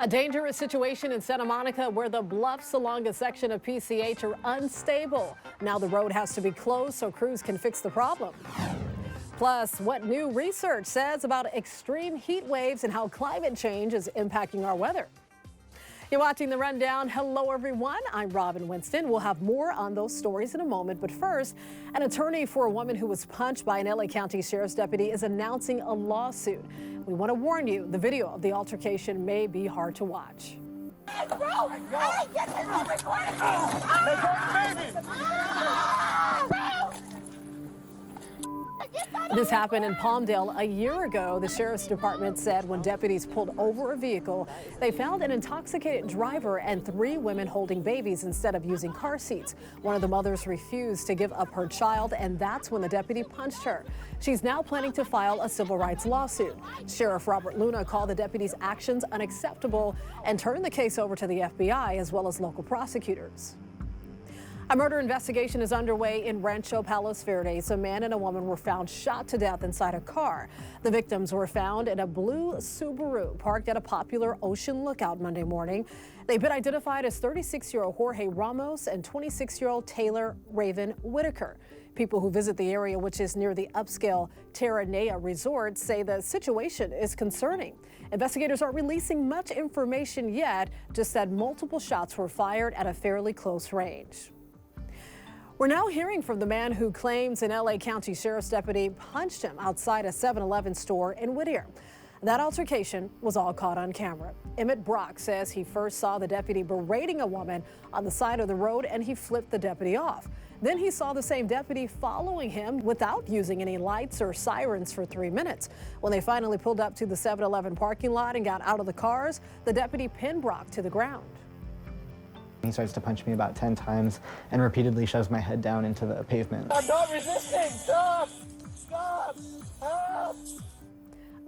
A dangerous situation in Santa Monica where the bluffs along a section of PCH are unstable. Now the road has to be closed so crews can fix the problem. Plus, what new research says about extreme heat waves and how climate change is impacting our weather. You're watching The Rundown. Hello, everyone. I'm Robin Winston. We'll have more on those stories in a moment. But first, an attorney for a woman who was punched by an LA County Sheriff's deputy is announcing a lawsuit. We want to warn you, the video of the altercation may be hard to watch. This happened in Palmdale a year ago. The sheriff's department said when deputies pulled over a vehicle, they found an intoxicated driver and 3 women holding babies instead of using car seats. One of the mothers refused to give up her child, and that's when the deputy punched her. She's now planning to file a civil rights lawsuit. Sheriff Robert Luna called the deputy's actions unacceptable and turned the case over to the FBI as well as local prosecutors. A murder investigation is underway in Rancho Palos Verdes. A man and a woman were found shot to death inside a car. The victims were found in a blue Subaru parked at a popular Ocean Lookout Monday morning. They've been identified as 36-year-old Jorge Ramos and 26-year-old Taylor Raven Whitaker. People who visit the area, which is near the upscale Terranea Resort, say the situation is concerning. Investigators aren't releasing much information yet, just said multiple shots were fired at a fairly close range. We're now hearing from the man who claims an LA County Sheriff's deputy punched him outside a 7-Eleven store in Whittier. That altercation was all caught on camera. Emmett Brock says he first saw the deputy berating a woman on the side of the road and he flipped the deputy off. Then he saw the same deputy following him without using any lights or sirens for 3 minutes. When they finally pulled up to the 7-Eleven parking lot and got out of the cars, the deputy pinned Brock to the ground. He starts to punch me about 10 times and repeatedly shoves my head down into the pavement. I'm not resisting! Stop! Stop! Help!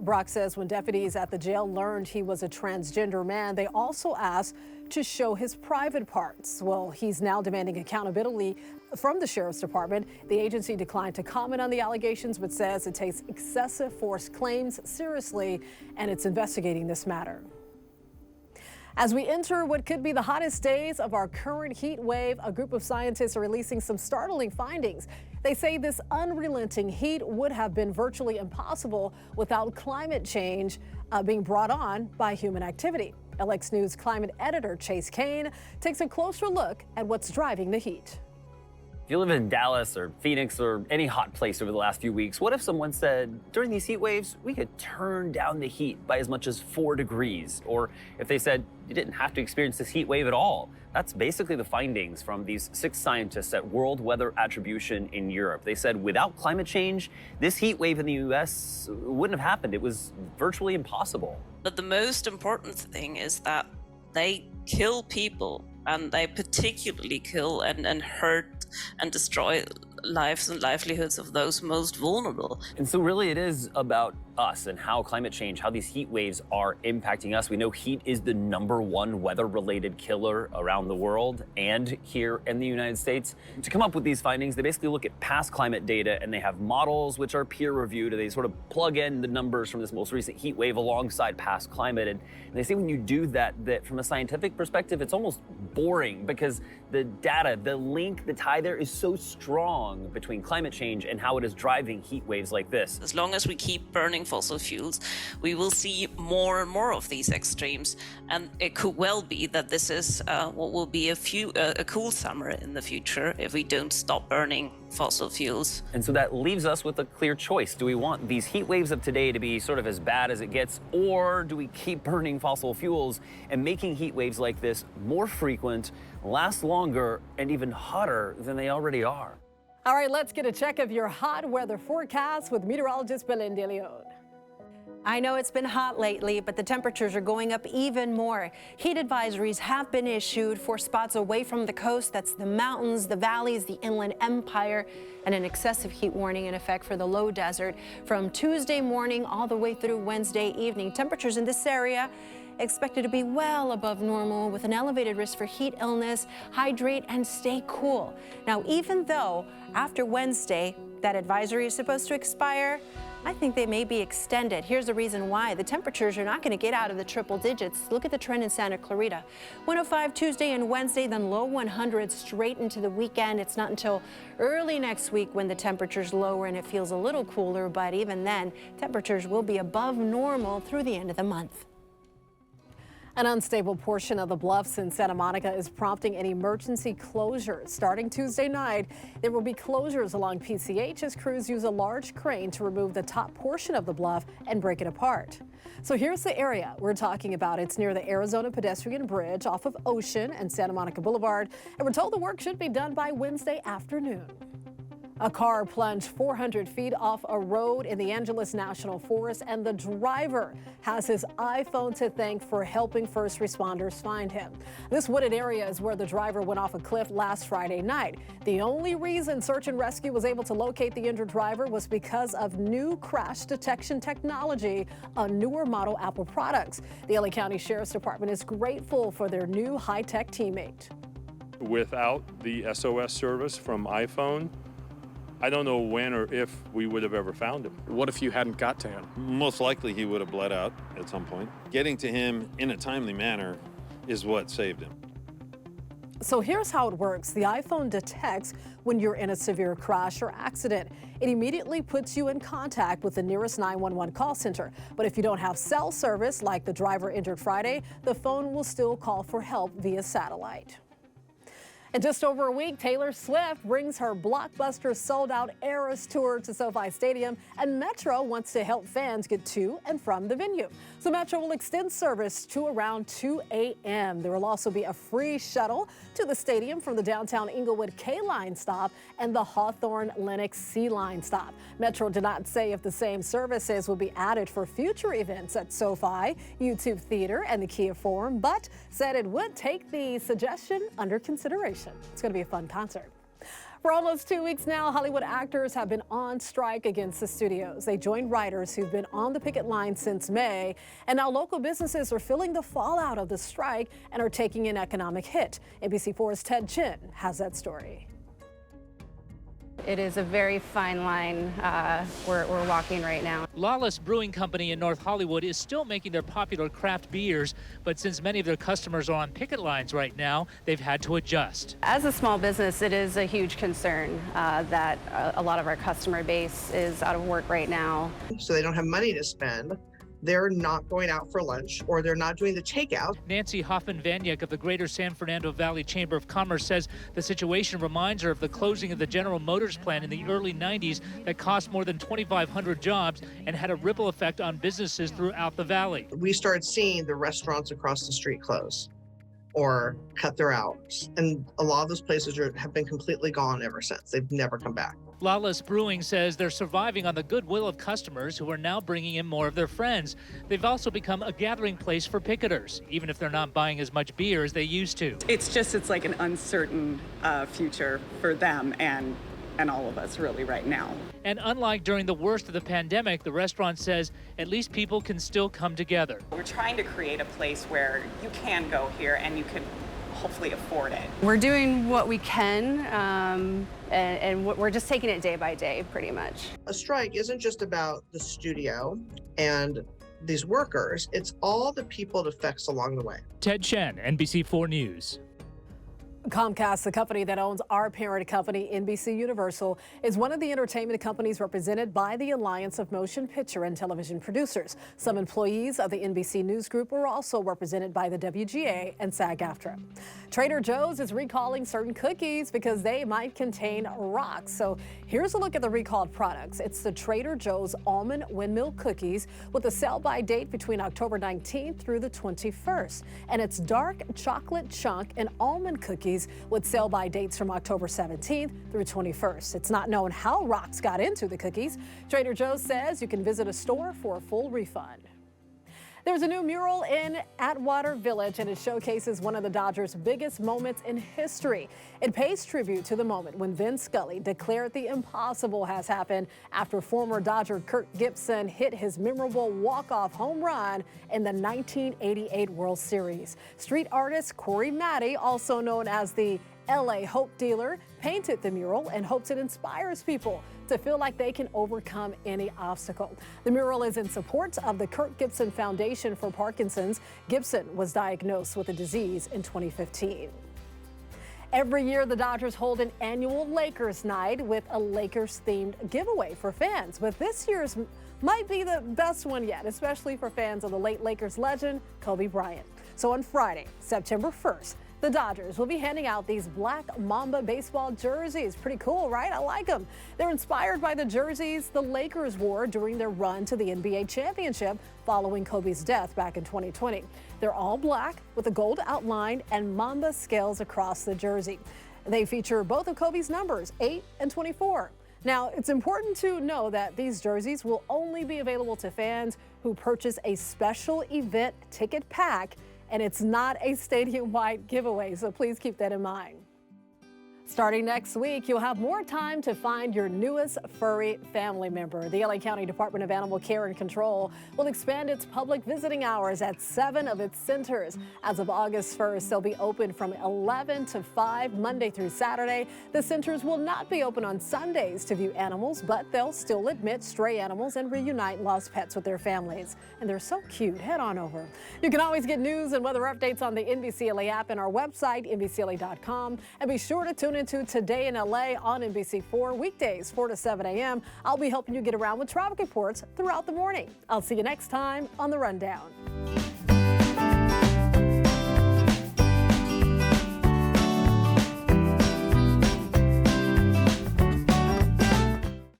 Brock says when deputies at the jail learned he was a transgender man, they also asked to show his private parts. Well, he's now demanding accountability from the sheriff's department. The agency declined to comment on the allegations, but says it takes excessive force claims seriously and it's investigating this matter. As we enter what could be the hottest days of our current heat wave, a group of scientists are releasing some startling findings. They say this unrelenting heat would have been virtually impossible without climate change being brought on by human activity. LX News climate editor Chase Kane takes a closer look at what's driving the heat. If you live in Dallas or Phoenix or any hot place over the last few weeks, what if someone said, during these heat waves, we could turn down the heat by as much as 4 degrees? Or if they said, you didn't have to experience this heat wave at all. That's basically the findings from these 6 scientists at World Weather Attribution in Europe. They said without climate change, this heat wave in the US wouldn't have happened. It was virtually impossible. But the most important thing is that they kill people, and they particularly kill and hurt and destroy lives and livelihoods of those most vulnerable. And so really it is about us and how climate change, how these heat waves are impacting us. We know heat is the #1 weather-related killer around the world and here in the United States. To come up with these findings, they basically look at past climate data and they have models which are peer-reviewed. They sort of plug in the numbers from this most recent heat wave alongside past climate. And they say when you do that, that from a scientific perspective, it's almost boring because the data, the link, the tie there is so strong between climate change and how it is driving heat waves like this. As long as we keep burning fossil fuels, we will see more and more of these extremes. And it could well be that this is what will be a cool summer in the future if we don't stop burning fossil fuels. And so that leaves us with a clear choice. Do we want these heat waves of today to be sort of as bad as it gets, or do we keep burning fossil fuels and making heat waves like this more frequent, last longer, and even hotter than they already are? All right, let's get a check of your hot weather forecast with meteorologist Belen de Leon. I know it's been hot lately, but the temperatures are going up even more. Heat advisories have been issued for spots away from the coast. That's the mountains, the valleys, the inland empire, and an excessive heat warning in effect for the low desert from Tuesday morning all the way through Wednesday evening. Temperatures in this area expected to be well above normal with an elevated risk for heat illness. Hydrate and stay cool. Now, even though after Wednesday that advisory is supposed to expire, I think they may be extended. Here's the reason why. The temperatures are not going to get out of the triple digits. Look at the trend in Santa Clarita. 105 Tuesday and Wednesday, then low 100s straight into the weekend. It's not until early next week when the temperatures lower and it feels a little cooler, but even then, temperatures will be above normal through the end of the month. An unstable portion of the bluffs in Santa Monica is prompting an emergency closure. Starting Tuesday night, there will be closures along PCH as crews use a large crane to remove the top portion of the bluff and break it apart. So here's the area we're talking about. It's near the Arizona Pedestrian Bridge off of Ocean and Santa Monica Boulevard, and we're told the work should be done by Wednesday afternoon. A car plunged 400 feet off a road in the Angeles National Forest, and the driver has his iPhone to thank for helping first responders find him. This wooded area is where the driver went off a cliff last Friday night. The only reason search and rescue was able to locate the injured driver was because of new crash detection technology on newer model Apple products. The LA County Sheriff's Department is grateful for their new high-tech teammate. Without the SOS service from iPhone, I don't know when or if we would have ever found him. What if you hadn't got to him? Most likely he would have bled out at some point. Getting to him in a timely manner is what saved him. So here's how it works. The iPhone detects when you're in a severe crash or accident. It immediately puts you in contact with the nearest 911 call center. But if you don't have cell service, like the driver injured Friday, the phone will still call for help via satellite. In just over a week, Taylor Swift brings her blockbuster sold-out Eras Tour to SoFi Stadium, and Metro wants to help fans get to and from the venue. So Metro will extend service to around 2 a.m. There will also be a free shuttle to the stadium from the downtown Inglewood K-Line stop and the Hawthorne Lenox C-Line stop. Metro did not say if the same services will be added for future events at SoFi, YouTube Theater, and the Kia Forum, but said it would take the suggestion under consideration. It's going to be a fun concert. For almost 2 weeks now, Hollywood actors have been on strike against the studios. They joined writers who've been on the picket line since May, and now local businesses are feeling the fallout of the strike and are taking an economic hit. NBC4's Ted Chin has that story. It is a very fine line we're walking right now. Lawless Brewing Company in North Hollywood is still making their popular craft beers, but since many of their customers are on picket lines right now, they've had to adjust. As a small business, it is a huge concern that a lot of our customer base is out of work right now. So they don't have money to spend. They're not going out for lunch, or they're not doing the takeout. Nancy Hoffman-Vaniak of the Greater San Fernando Valley Chamber of Commerce says the situation reminds her of the closing of the General Motors plant in the early 90s that cost more than 2,500 jobs and had a ripple effect on businesses throughout the valley. We started seeing the restaurants across the street close or cut their hours. And a lot of those places have been completely gone ever since. They've never come back. Lawless Brewing says they're surviving on the goodwill of customers who are now bringing in more of their friends. They've also become a gathering place for picketers, even if they're not buying as much beer as they used to. It's like an uncertain future for them and all of us really right now. And unlike during the worst of the pandemic, the restaurant says at least people can still come together. We're trying to create a place where you can go here and you can hopefully afford it. We're doing what we can, and we're just taking it day by day, pretty much. A strike isn't just about the studio and these workers, it's all the people it affects along the way. Ted Chen, NBC4 News. Comcast, the company that owns our parent company, NBC Universal, is one of the entertainment companies represented by the Alliance of Motion Picture and Television Producers. Some employees of the NBC News Group are also represented by the WGA and SAG-AFTRA. Trader Joe's is recalling certain cookies because they might contain rocks. So here's a look at the recalled products. It's the Trader Joe's Almond Windmill Cookies with a sell-by date between October 19th through the 21st. And it's dark chocolate chunk and almond cookies with sell-by dates from October 17th through 21st. It's not known how rocks got into the cookies. Trader Joe's says you can visit a store for a full refund. There's a new mural in Atwater Village, and it showcases one of the Dodgers' biggest moments in history. It pays tribute to the moment when Vin Scully declared the impossible has happened after former Dodger Kirk Gibson hit his memorable walk-off home run in the 1988 World Series. Street artist Corey Matty, also known as the NBCLA Hope Dealer painted the mural and hopes it inspires people to feel like they can overcome any obstacle. The mural is in support of the Gibson Foundation for Parkinson's. Gibson was diagnosed with the disease in 2015. Every year, the Dodgers hold an annual Lakers night with a Lakers-themed giveaway for fans. But this year's might be the best one yet, especially for fans of the late Lakers legend, Kobe Bryant. So on Friday, September 1st, the Dodgers will be handing out these black Mamba baseball jerseys. Pretty cool, right? I like them. They're inspired by the jerseys the Lakers wore during their run to the NBA championship following Kobe's death back in 2020. They're all black with a gold outline and Mamba scales across the jersey. They feature both of Kobe's numbers, 8 and 24. Now, it's important to know that these jerseys will only be available to fans who purchase a special event ticket pack, and it's not a stadium-wide giveaway, so please keep that in mind. Starting next week, you'll have more time to find your newest furry family member. The LA County Department of Animal Care and Control will expand its public visiting hours at 7 of its centers. As of August 1st, they'll be open from 11 to 5 Monday through Saturday. The centers will not be open on Sundays to view animals, but they'll still admit stray animals and reunite lost pets with their families. And they're so cute. Head on over. You can always get news and weather updates on the NBCLA app and our website, NBCLA.com. And be sure to tune into Today in LA on NBC4 weekdays 4 to 7 a.m. I'll be helping you get around with traffic reports throughout the morning. I'll see you next time on The Rundown.